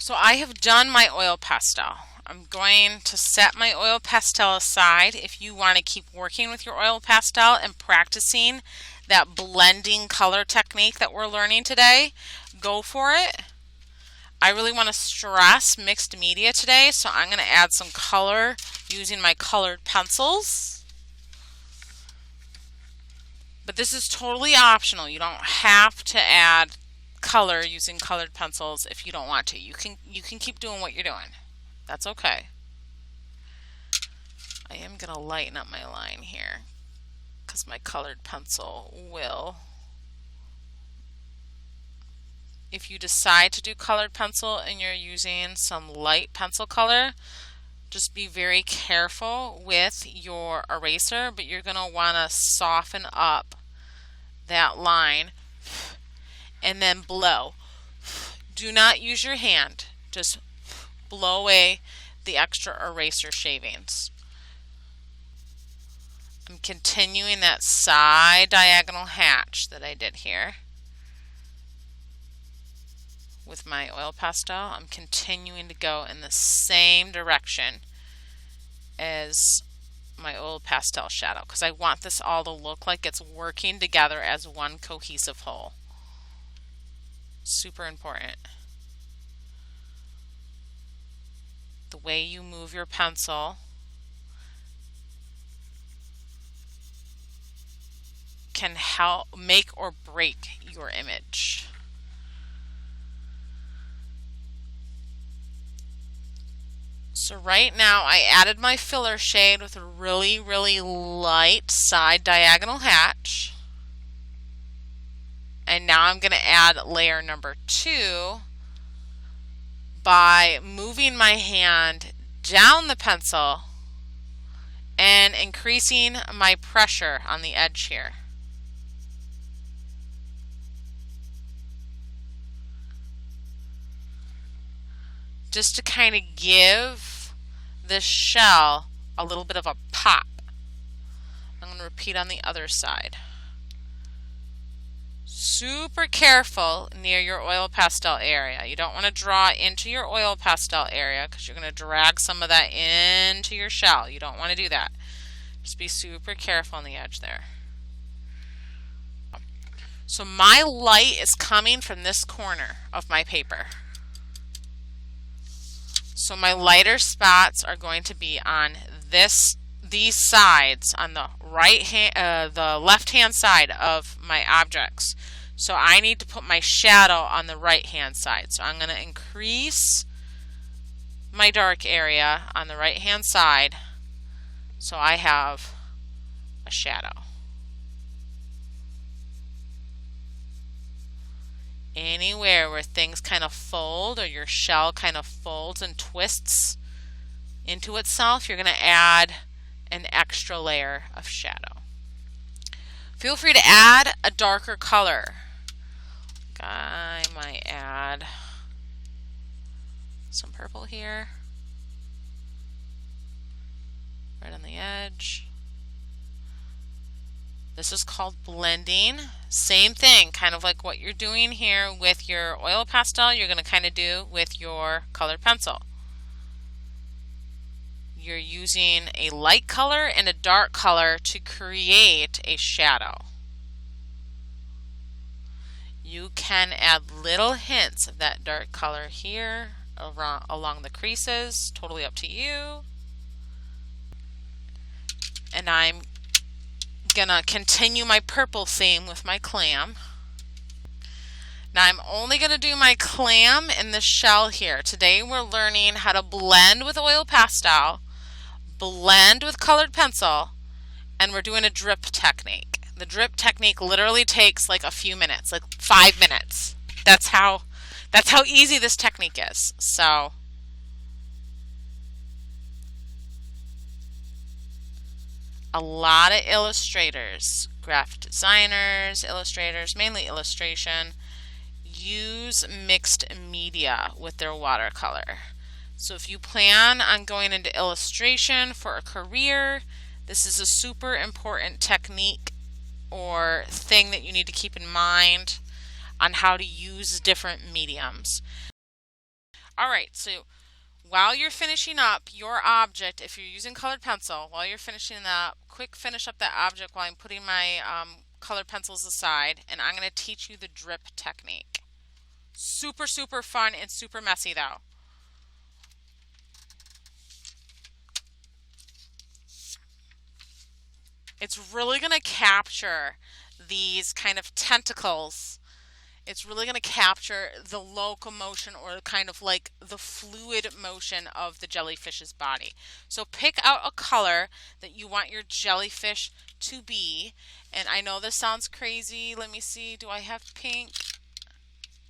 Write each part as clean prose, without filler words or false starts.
So I have done my oil pastel. I'm going to set my oil pastel aside. If you want to keep working with your oil pastel and practicing that blending color technique that we're learning today, go for it. I really want to stress mixed media today, so I'm going to add some color using my colored pencils. But this is totally optional. You don't have to add color using colored pencils if you don't want to. You can keep doing what you're doing. That's okay. I am going to lighten up my line here because my colored pencil will. If you decide to do colored pencil and you're using some light pencil color, just be very careful with your eraser, but you're going to want to soften up that line and then blow. Do not use your hand. Just blow away the extra eraser shavings. I'm continuing that side diagonal hatch that I did here. With my oil pastel, I'm continuing to go in the same direction as my oil pastel shadow because I want this all to look like it's working together as one cohesive whole. Super important. The way you move your pencil can help make or break your image. So right now I added my filler shade with a really, really light side diagonal hatch. And now I'm going to add layer number 2 by moving my hand down the pencil and increasing my pressure on the edge here. Just to kind of give this shell a little bit of a pop. I'm going to repeat on the other side. Super careful near your oil pastel area. You don't want to draw into your oil pastel area because you're going to drag some of that into your shell. You don't want to do that. Just be super careful on the edge there. So my light is coming from this corner of my paper. So my lighter spots are going to be on these sides, on the the left-hand side of my objects. So I need to put my shadow on the right-hand side. So I'm going to increase my dark area on the right-hand side so I have a shadow. Anywhere where things kind of fold or your shell kind of folds and twists into itself, you're going to add an extra layer of shadow. Feel free to add a darker color. I might add some purple here, right on the edge. This is called blending. Same thing, kind of like what you're doing here with your oil pastel, you're going to kind of do with your colored pencil. You're using a light color and a dark color to create a shadow. You can add little hints of that dark color here along the creases, totally up to you. And I'm gonna continue my purple theme with my clam. Now I'm only gonna do my clam in the shell here. Today we're learning how to blend with oil pastel, blend with colored pencil, and we're doing a drip technique. The drip technique literally takes like a few minutes, like 5 minutes. That's how easy this technique is. So a lot of illustrators, graphic designers, illustrators, mainly illustration, use mixed media with their watercolor. So if you plan on going into illustration for a career, this is a super important technique or thing that you need to keep in mind on how to use different mediums. All right, so while you're finishing up your object, if you're using colored pencil, while you're finishing that, quick finish up that object while I'm putting my colored pencils aside, and I'm going to teach you the drip technique. Super, super fun and super messy though. It's really going to capture these kind of tentacles. It's really going to capture the locomotion, or kind of like the fluid motion of the jellyfish's body. So pick out a color that you want your jellyfish to be. And I know this sounds crazy. Let me see. Do I have pink?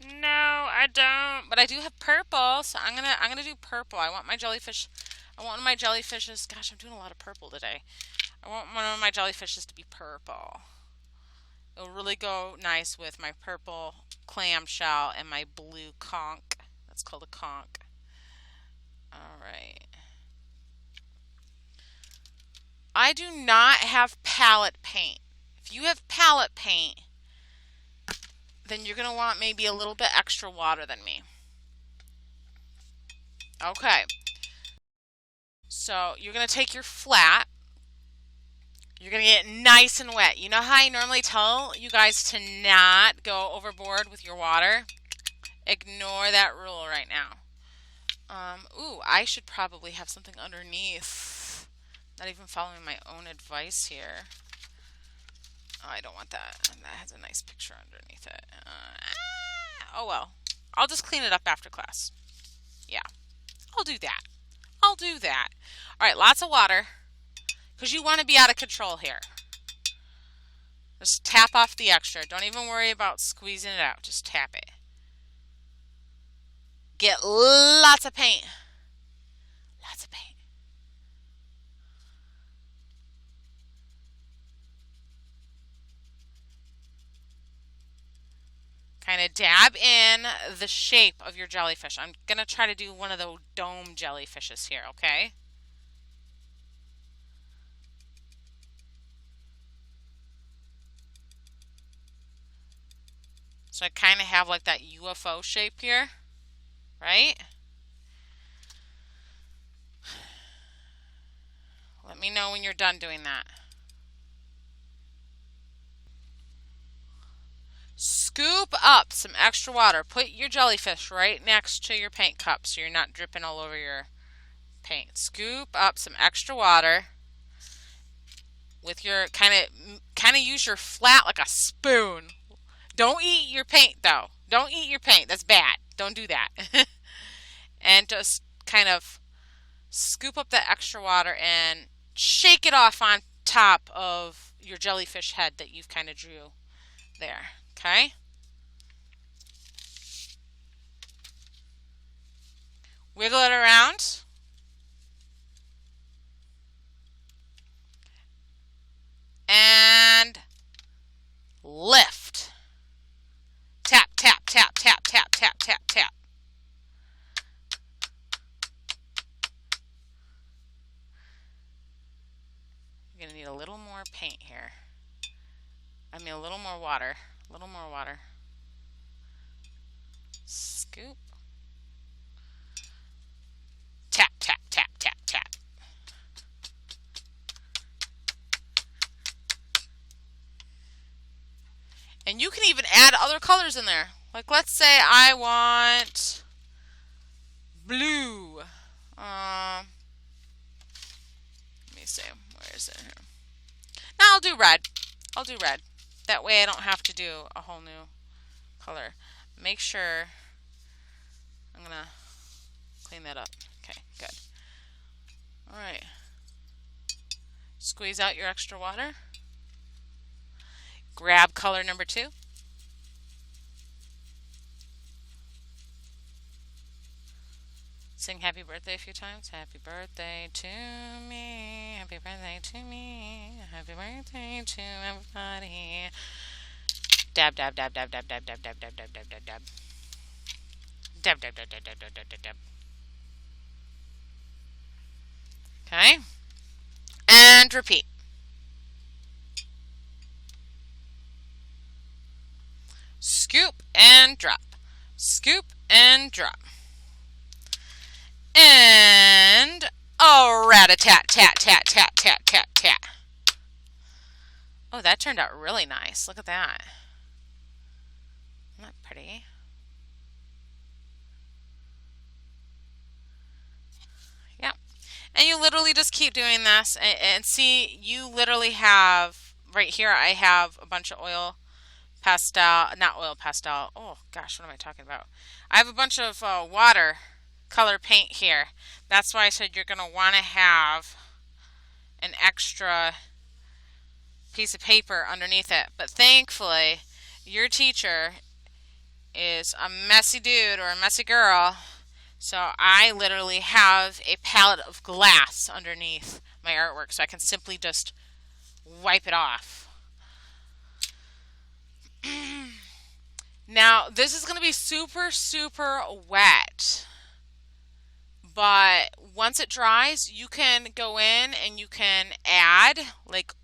No, I don't. But I do have purple. So I'm gonna do purple. I want my jellyfish. I want one of my jellyfishes. Gosh, I'm doing a lot of purple today. I want one of my jellyfishes to be purple. It'll really go nice with my purple clamshell and my blue conch. That's called a conch. Alright. I do not have palette paint. If you have palette paint, then you're going to want maybe a little bit extra water than me. Okay. So you're going to take your flat. You're going to get nice and wet. You know how I normally tell you guys to not go overboard with your water? Ignore that rule right now. Ooh, I should probably have something underneath. Not even following my own advice here. Oh, I don't want that. That has a nice picture underneath it. Oh well. I'll just clean it up after class. Yeah, I'll do that. I'll do that. All right, lots of water. Because you want to be out of control here. Just tap off the extra. Don't even worry about squeezing it out. Just tap it. Get lots of paint. Lots of paint. Kind of dab in the shape of your jellyfish. I'm going to try to do one of the dome jellyfishes here, okay? So I kind of have like that UFO shape here, right? Let me know when you're done doing that. Scoop up some extra water. Put your jellyfish right next to your paint cup so you're not dripping all over your paint. Scoop up some extra water with your kind of use your flat like a spoon. Don't eat your paint though. Don't eat your paint. That's bad. Don't do that. And just kind of scoop up that extra water and shake it off on top of your jellyfish head that you've kind of drew there. Okay? Wiggle it around. And lift. Tap, tap, tap, tap, tap, tap, tap, tap. You're going to need a little more paint here. I mean, a little more water. A little more water. Scoop. Tap, tap, tap, tap, tap. And you can even add other colors in there. Like, let's say I want blue. Let me see. Where is it here? Now I'll do red. I'll do red. That way I don't have to do a whole new color. Make sure. I'm going to clean that up. Okay, good. All right. Squeeze out your extra water. Grab color number 2. Sing happy birthday a few times. Happy birthday to me. Happy birthday to me. Happy birthday to everybody. Dab, dab, dab, dab, dab, dab, dab, dab, dab, dab, dab, dab, dab. Dab, dab, dab, dab, dab, dab, dab, dab, dab. Okay. And repeat. Scoop and drop. Scoop and drop. And a rat-a-tat-tat-tat-tat-tat-tat-tat. Oh, that turned out really nice. Look at that. Isn't that pretty? Yeah. And you literally just keep doing this. And see, you literally have, right here, I have a bunch of oil pastel, not oil pastel. Oh, gosh, what am I talking about? I have a bunch of watercolor paint here. That's why I said you're going to want to have an extra piece of paper underneath it. But thankfully, your teacher is a messy dude or a messy girl, so I literally have a palette of glass underneath my artwork, so I can simply just wipe it off. Now, this is going to be super, super wet, but once it dries, you can go in and you can add like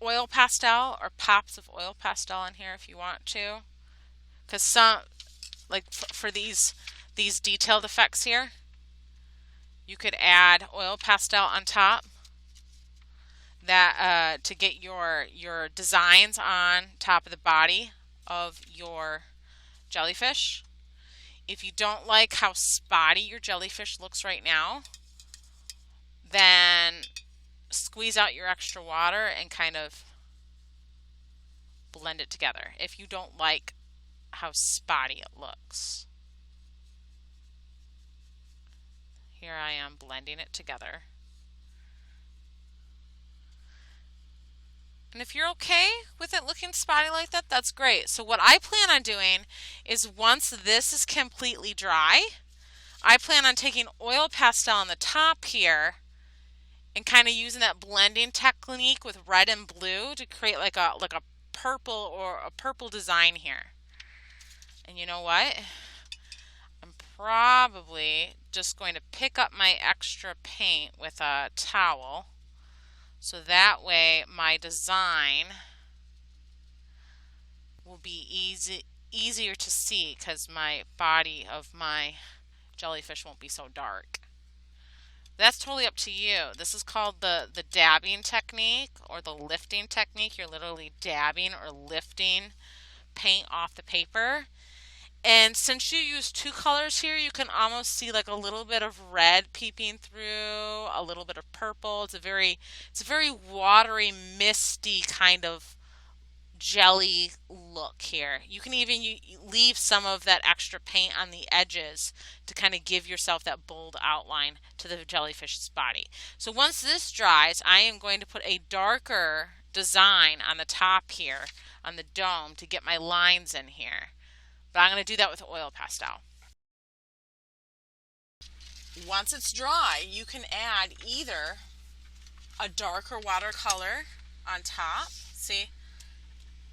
oil pastel or pops of oil pastel in here if you want to, because some, like for these detailed effects here, you could add oil pastel on top that to get your designs on top of the body of your jellyfish. If you don't like how spotty your jellyfish looks right now, then squeeze out your extra water and kind of blend it together if you don't like how spotty it looks. Here I am blending it together. And if you're okay with it looking spotty like that, that's great. So what I plan on doing is once this is completely dry, I plan on taking oil pastel on the top here and kind of using that blending technique with red and blue to create like a purple or a purple design here. And you know what? I'm probably just going to pick up my extra paint with a towel, so that way my design will be easier to see because my body of my jellyfish won't be so dark. That's totally up to you. This is called the dabbing technique or the lifting technique. You're literally dabbing or lifting paint off the paper. And since you use two colors here, you can almost see like a little bit of red peeping through, a little bit of purple. It's a very watery, misty kind of jelly look here. You can even leave some of that extra paint on the edges to kind of give yourself that bold outline to the jellyfish's body. So once this dries, I am going to put a darker design on the top here on the dome to get my lines in here. But I'm going to do that with oil pastel. Once it's dry, you can add either a darker watercolor on top. See,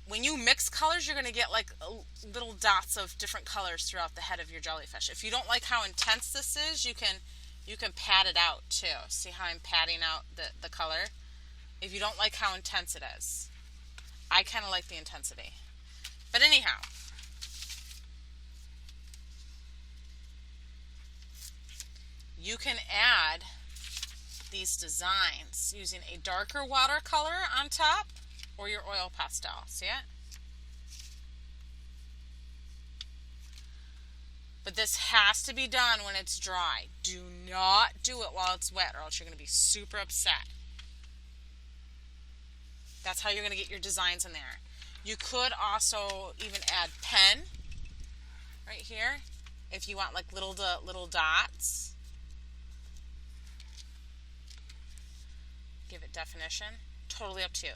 when you mix colors, you're going to get like little dots of different colors throughout the head of your jellyfish. If you don't like how intense this is, you can pad it out too. See how I'm padding out the color? If you don't like how intense it is. I kind of like the intensity. But anyhow, you can add these designs using a darker watercolor on top or your oil pastel. See it? But this has to be done when it's dry. Do not do it while it's wet or else you're going to be super upset. That's how you're going to get your designs in there. You could also even add pen right here if you want like little dots. Give it definition. Totally up to you.